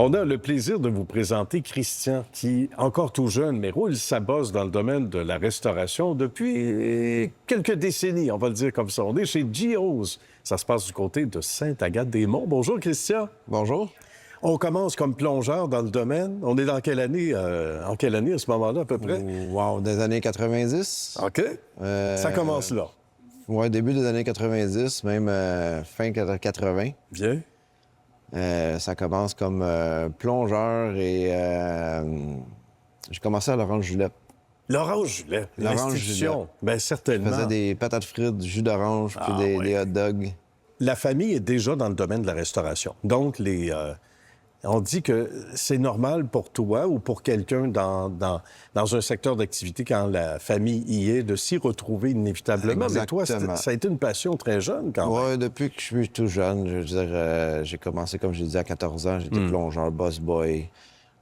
On a le plaisir de vous présenter Christian, qui, encore tout jeune, mais roule sa bosse dans le domaine de la restauration depuis quelques décennies, on va le dire comme ça. On est chez Gio's. Ça se passe du côté de Sainte-Agathe-des-Monts. Bonjour, Christian. Bonjour. On commence comme plongeur dans le domaine. On est dans quelle année, à ce moment-là, à peu près? Wow, des années 90. OK. Ça commence là. Oui, début des années 90, même fin 80. Bien. Ça commence comme plongeur et j'ai commencé à l'Orange Julep. L'Orange Julep, l'institution. Bien, Je certainement. faisais des patates frites, du jus d'orange, puis des hot dogs. La famille est déjà dans le domaine de la restauration. Donc, on dit que c'est normal pour toi ou pour quelqu'un dans un secteur d'activité, quand la famille y est, de s'y retrouver inévitablement. Exactement. Mais toi, ça a été une passion très jeune quand même. Oui, depuis que je suis tout jeune. Je veux dire, j'ai commencé, comme j'ai dit, à 14 ans. J'étais plongeur, boss boy.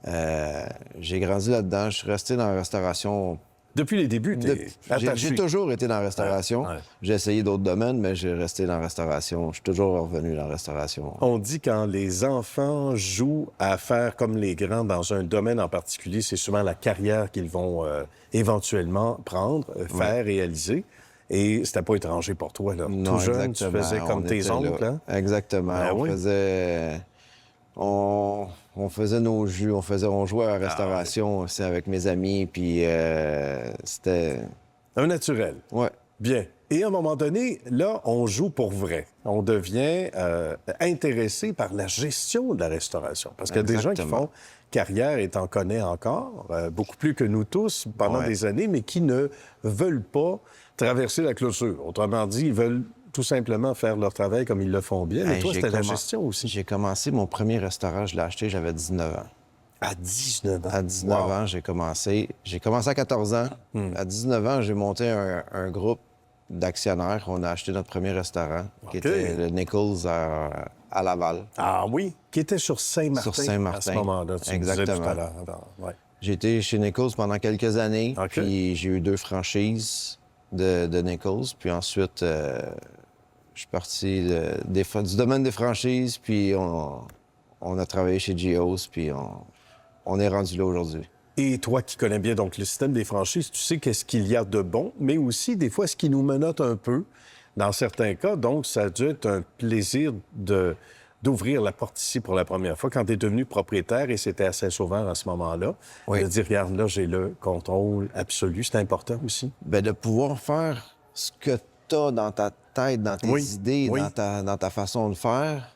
J'ai grandi là-dedans. Je suis resté dans la restauration. Depuis les débuts, t'es attaché. J'ai toujours été dans la restauration. Ouais. J'ai essayé d'autres domaines, mais j'ai resté dans la restauration. Je suis toujours revenu dans la restauration. On dit quand les enfants jouent à faire comme les grands dans un domaine en particulier, c'est souvent la carrière qu'ils vont éventuellement prendre, faire, réaliser. Et c'était pas étranger pour toi, là. Non, tout jeune, exactement. tu faisais comme tes oncles, hein? Exactement. Ben oui. On faisait nos jus, on jouait à la restauration aussi avec mes amis, puis c'était... Un naturel. Ouais. Bien. Et à un moment donné, là, on joue pour vrai. On devient intéressé par la gestion de la restauration. Parce qu'il y a des gens qui font carrière, et t'en connais encore, beaucoup plus que nous tous pendant des années, mais qui ne veulent pas traverser la clôture. Autrement dit, ils veulent tout simplement faire leur travail comme ils le font bien. Mais toi, c'était la gestion aussi. J'ai commencé mon premier restaurant, je l'ai acheté, j'avais 19 ans. À 19 ans? À 19 ans, j'ai commencé. J'ai commencé à 14 ans. À 19 ans, j'ai monté un groupe d'actionnaires. On a acheté notre premier restaurant, qui était le Nichols à Laval. Ah oui? Qui était sur Saint-Martin. Sur Saint-Martin. À ce moment-là, tu me disais tout à l'heure. Ouais. J'ai été chez Nichols pendant quelques années. Puis j'ai eu 2 franchises de Nichols. Puis ensuite, je suis parti du domaine des franchises. Puis on a travaillé chez Gio's. Puis on est rendu là aujourd'hui. Et toi qui connais bien donc le système des franchises, tu sais qu'est-ce qu'il y a de bon, mais aussi des fois ce qui nous menotte un peu dans certains cas. Donc, ça a dû être un plaisir d'ouvrir la porte ici pour la première fois quand tu es devenu propriétaire, et c'était à Saint-Sauveur à ce moment-là. Oui. De dire, regarde, là, j'ai le contrôle absolu. C'est important aussi. Bien, de pouvoir faire ce que tu as dans ta tête, dans tes idées, dans ta façon de faire,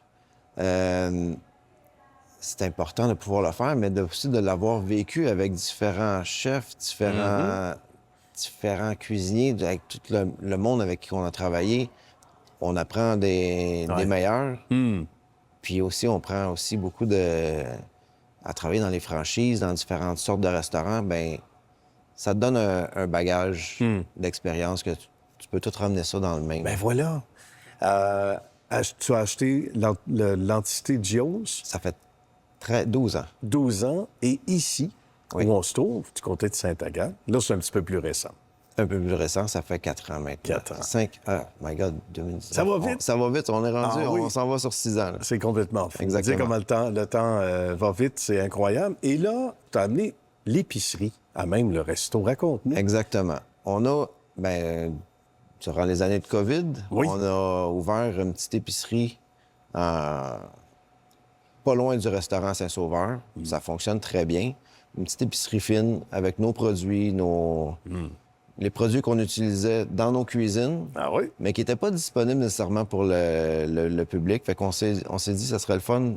c'est important de pouvoir le faire, mais aussi de l'avoir vécu avec différents chefs, différents cuisiniers, avec tout le monde avec qui on a travaillé. On apprend des meilleurs. Puis aussi, on prend aussi beaucoup à travailler dans les franchises, dans différentes sortes de restaurants. Bien, ça te donne un bagage d'expérience que tu peux tout ramener ça dans le même. Ben voilà. Tu as acheté l'entité Gio's? Ça fait 12 ans. 12 ans. Et ici, où on se trouve, du côté de Sainte-Agathe, là, c'est un petit peu plus récent. Un peu plus récent, ça fait 4 ans maintenant. 4 ans. 5 ans. My God, 2019. Ça va vite? Ça va vite. On est rendu, on s'en va sur 6 ans. Là. C'est complètement fou. Exactement. Dire comment le temps va vite, c'est incroyable. Et là, tu as amené l'épicerie à même le resto. Raconte-nous. Exactement. On a, durant les années de COVID, on a ouvert une petite épicerie pas loin du restaurant Saint-Sauveur. Ça fonctionne très bien. Une petite épicerie fine avec nos produits, les produits qu'on utilisait dans nos cuisines, mais qui n'étaient pas disponibles nécessairement pour le public. Fait qu'on s'est dit que ça serait le fun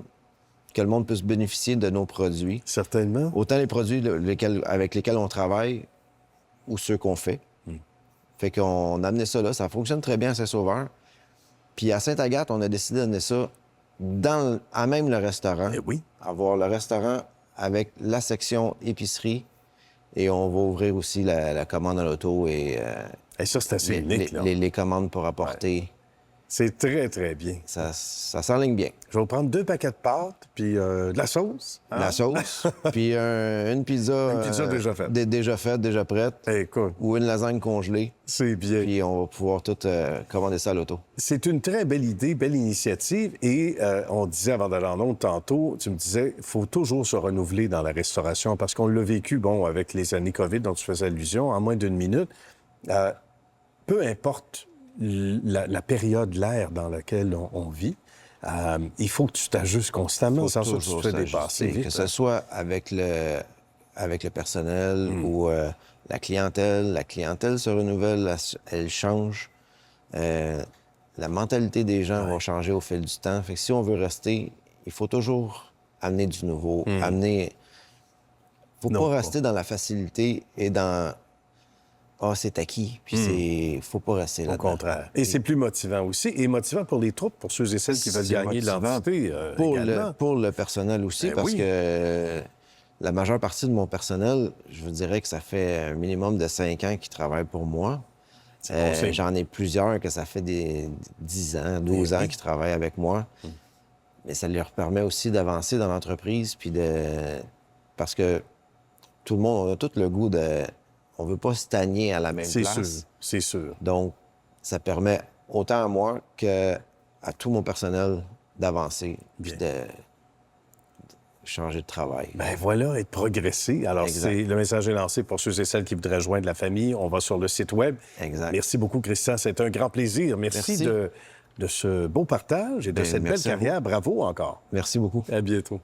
que le monde puisse bénéficier de nos produits. Certainement. Autant les produits avec lesquels on travaille ou ceux qu'on fait. Fait qu'on a amené ça là. Ça fonctionne très bien à Saint-Sauveur. Puis à Sainte-Agathe, on a décidé d'amener ça à même le restaurant. Avoir le restaurant avec la section épicerie. Et on va ouvrir aussi la commande à l'auto et ça, c'est assez unique, là. Les commandes pour apporter. C'est très, très bien. Ça s'enligne bien. Je vais vous prendre 2 paquets de pâtes, puis de la sauce. De la sauce, puis une pizza... Une pizza déjà faite. Déjà faite, déjà prête. Écoute, Ou une lasagne congelée. c'est bien. Puis on va pouvoir tout commander ça à l'auto. C'est une très belle idée, belle initiative. Et on disait avant d'aller en ondes tantôt, tu me disais, il faut toujours se renouveler dans la restauration parce qu'on l'a vécu, bon, avec les années COVID dont tu faisais allusion, en moins d'une minute. Peu importe la période, l'ère dans laquelle on vit, il faut que tu t'ajustes constamment, sans ça que tu te fais dépasser vite. Que ce soit avec le personnel ou la clientèle. La clientèle se renouvelle, elle change. La mentalité des gens va changer au fil du temps. Fait que si on veut rester, il faut toujours amener du nouveau, amener... Faut pas rester dans la facilité et dans... Ah, c'est acquis, puis faut pas rester là-dedans. Au contraire. Et c'est plus motivant aussi, et motivant pour les troupes, pour ceux et celles qui veulent gagner de l'entité également. Pour le personnel aussi, parce que la majeure partie de mon personnel, je vous dirais que ça fait un minimum de 5 ans qu'ils travaillent pour moi. J'en ai plusieurs que ça fait des 10 ans, 12 ans qu'ils travaillent avec moi. Mais ça leur permet aussi d'avancer dans l'entreprise, puis parce que tout le monde, on a tout le goût de... On veut pas stagner à la même place. C'est sûr. Donc, ça permet autant à moi qu'à tout mon personnel d'avancer, puis de changer de travail. Ben voilà, et de progresser. Alors, le message est lancé pour ceux et celles qui voudraient joindre la famille. On va sur le site Web. Exact. Merci beaucoup, Christian. C'est un grand plaisir. Merci. De ce beau partage et de cette belle carrière. Bravo encore. Merci beaucoup. À bientôt.